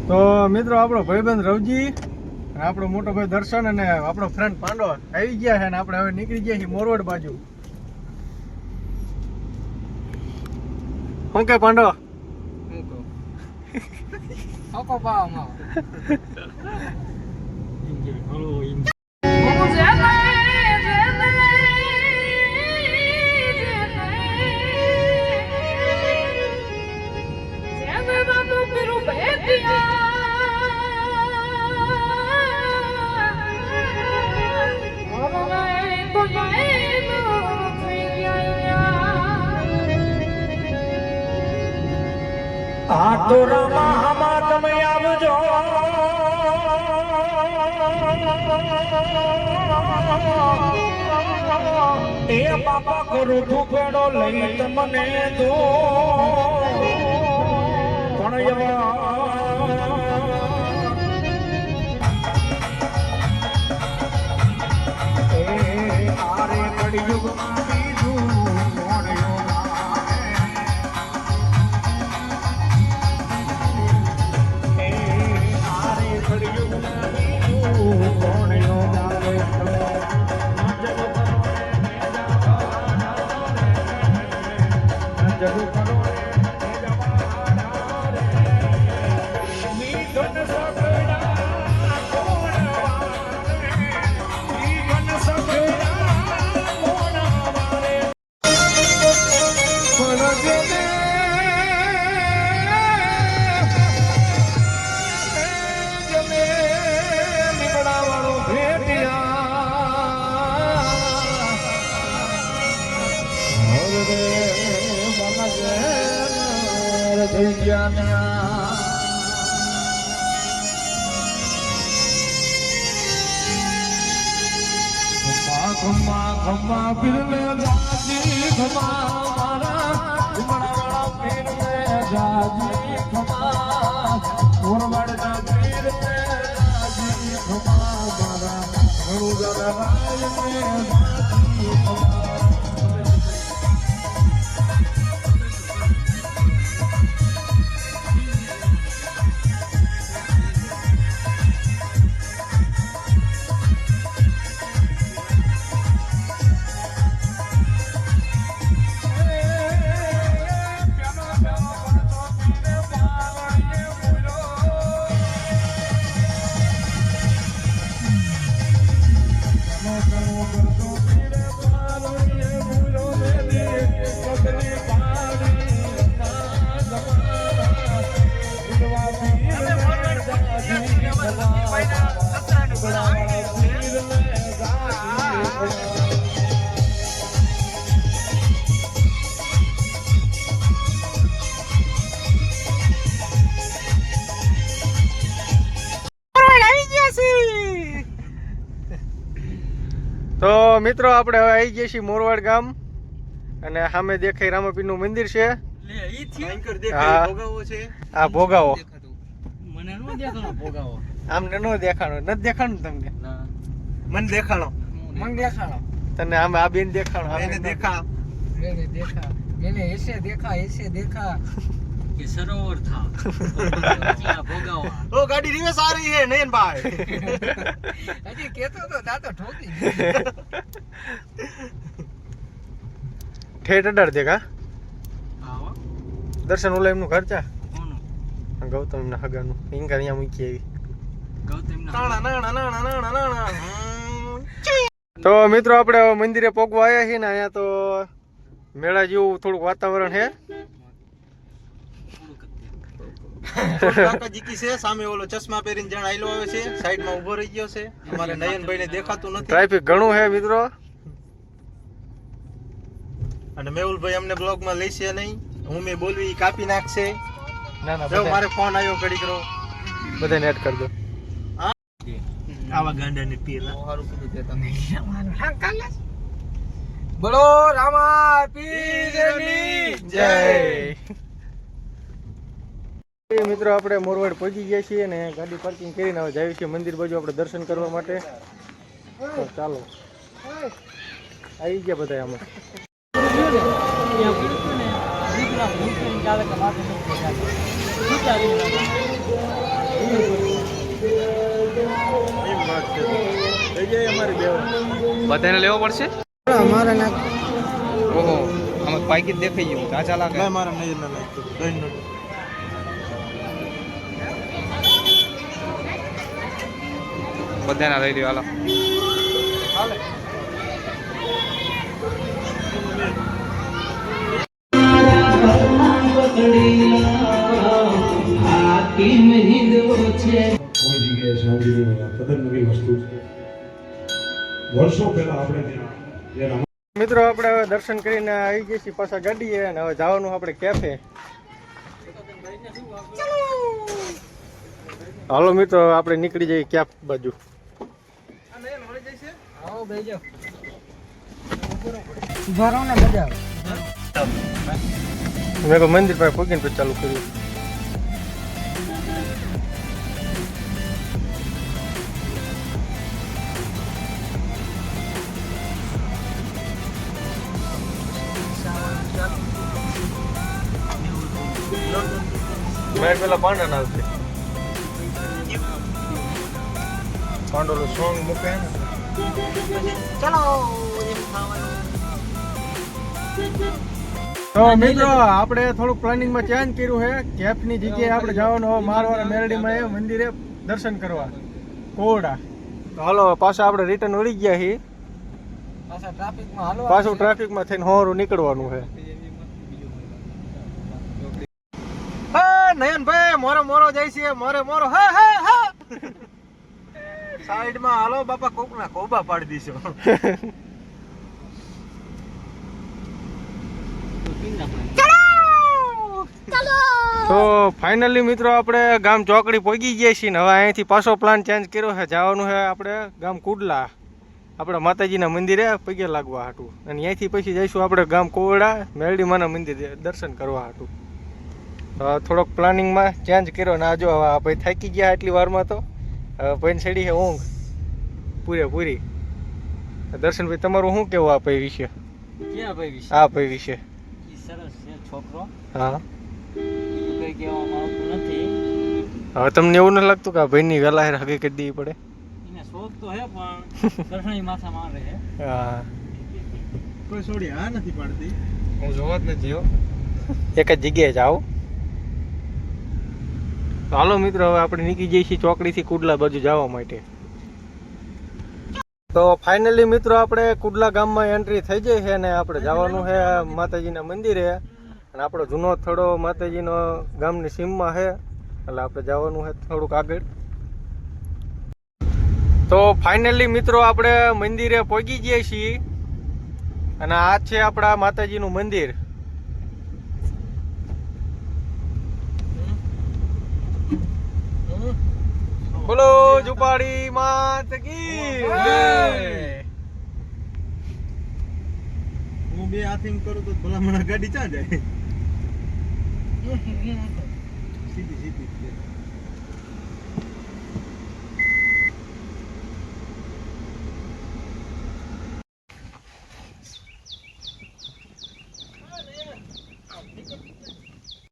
તો મિત્રો આપણો ભાઈબંધ રવજી અને આપણો મોટો ભાઈ દર્શન અને આપણો ફ્રેન્ડ પાંડો આવી ગયા છે ને આપણે હવે નીકળી ગયા છીએ મોરવાડ બાજુ. શું કે પાંડો? તો રામા હમા તમે આવજો એ બાપા કરું તું પેડો લઈ તમને દો પણ આરે કળિયુગમાં બીજું ખમ્મા પીરને જાજી ખમ્મા મારા ઉમરાવાળા પીરને જાજી ખમ્મા મોરવાડના પીરને જાજી ખમ્મા મારા ગણુગરાયને જાજી ખમ્મા. તો મિત્રો આપણે હવે આવી ગયા છીએ મોરવાડ ગામ અને સામે દેખાય રામાપીરનું મંદિર છે. આ ભોગાવો આમને નો દેખાણો નથી દેખાણું તમને? મને દેખાણો તને આમ આ બેન દેખાણો એને દેખા એને એસે દેખા કે સરોવર થા ભોગાવા. ઓ ગાડી રિવર્સ આ રહી હે નયન ભાઈ. હજી કેતો તો દાતો ઠોકી ઠેઠ અડાર દેખા. આવો દર્શન ઓલા એમનું ઘર છે કોનું? ગૌતમ ના હગાનું ઇંગા અહીંયા મૂકી આવી. ગૌતમ ના તો મિત્રો આપણે મંદિરે પોગવા આવ્યા છીએ ને અહીંયા તો મેળા જેવું થોડુંક વાતાવરણ છે. કાકાજી કી છે સામે ઓલો ચશ્મા પહેરીને જણ આયલો આવે છે સાઈડમાં ઊભો રહી ગયો છે. અમારે નયનભાઈ ને દેખાતું નથી. ટ્રાફિક ઘણું છે મિત્રો. અને મેહુલભાઈ અમને બ્લોગમાં લઈશે નહીં. હું મે બોલવી કાપી નાખશે. ના ના જો મારે ફોન આવ્યો ઘડી કરો બધા નેટ કરી દો. આવા ગાંડાને પીલા સારું કીધું તે તમે. બોલો રામા પીરની જય. મિત્રો આપણે મોરવાડ પહોંચી ગયા છીએ અને ગાડી પાર્કિંગ કરીને હવે જઈએ છીએ મંદિર બાજુ આપણે દર્શન કરવા માટે. તો ચાલો આવી ગયા બધા આમાં. બધાને લેવો પડશે અમારે ના ઓહો આમાં પાકીટ દેખાઈ ગયું કાચા લાગે ના મારા નયન ના નાખતો દહીંનો બધાને લઈ લ્યો હાલો હાલે કોઈ જગ્યાએ શાંતિ નહીં હોય. આ તદ્દન નવી વસ્તુ છે. વર્ષો પહેલા આપણે ત્યાં જે મિત્રો આપણે હવે દર્શન કરીને આવી ગયા છીએ પાછા ગાડીએ અને હવે જવાનું આપણે કેફે. હાલો મિત્રો આપણે નીકળી જઈએ કેફ બાજુ. મેં તો મંદિર પાસે પગીને પછી ચાલુ કર્યું. મેં પેલા પાંડા ના આવશે પાંડોલો સોંગ મૂકે ને તો મિત્રો આપણે થોડુંક પ્લાનિંગમાં ચેન્જ કર્યું છે. કેફની જગ્યાએ આપણે જવાનું હવે મારવાડા મેરડીમાં એ મંદિરે દર્શન કરવા કોરડા. તો હાલો પાછા આપણે રિટર્ન વળી ગયા છીએ. પાછું ટ્રાફિકમાં થઈને હોરું નીકળવાનું છે. નયનભાઈ મોરો મોરો જાય છે મોરે મોરો હા હા હા સાઈડ માં હાલો બાપા કોક ના કોબા પાડી દીશો તો ફાઇનલી મિત્રો આપણે ગામ ચોકડી પહોંચી ગયા છીએ ને હવે અહીંથી પાછો પ્લાન ચેન્જ કર્યો છે. જવાનું છે આપણે ગામ કુડલા આપણે માતાજીના મંદિરે પગે લાગવા હાટું અને અહીંથી પછી જઈશું આપણે ગામ કોવડા મેરડીમાના મંદિરે દર્શન કરવા હાટું. થોડોક પ્લાનિંગમાં ચેન્જ કર્યો ને આ જો હવે ભાઈ થાકી ગયા એટલી વારમાં તો હવે ભાઈને ચડી છે ઊંઘ પૂરેપૂરી. દર્શનભાઈ તમારું શું કેવું આ ભાઈ વિશે? આ ભાઈ વિશે સરસ છે છોકરો હા કઈ કહેવામાં આવતું નથી હવે તમને એવું નથી લાગતું કે આ ભાઈની વહેલા હગે કરી દેવી પડે? એને શોખ તો હે પણ દર્શની માથા મારે છે હા કોઈ છોડી હા નથી પાડતી હું જોવા જ નથી એક જ જગ્યાએ જાઓ. હાલો મિત્રો હવે આપણે નીકળી જઈએ છીએ ચોકડીથી કુડલા બાજુ જવા માટે. તો ફાઇનલી મિત્રો આપણે કુડલા ગામમાં એન્ટ્રી થઈ જાય છે અને આપણે જવાનું છે માતાજીના મંદિરે અને આપણો જૂનો થોડો માતાજીનો ગામની સીમમાં છે એટલે આપણે જવાનું છે થોડુંક આગળ. તો ફાઇનલી મિત્રો આપણે મંદિરે પહોંચી ગયા છીએ અને આ છે આપણા માતાજીનું મંદિર. બોલો ઝુંપાડી માત કી જય. હું બે હાથિંગ કરું તો ભલામણ ગાડી ક્યાં જાય સીધી સીધી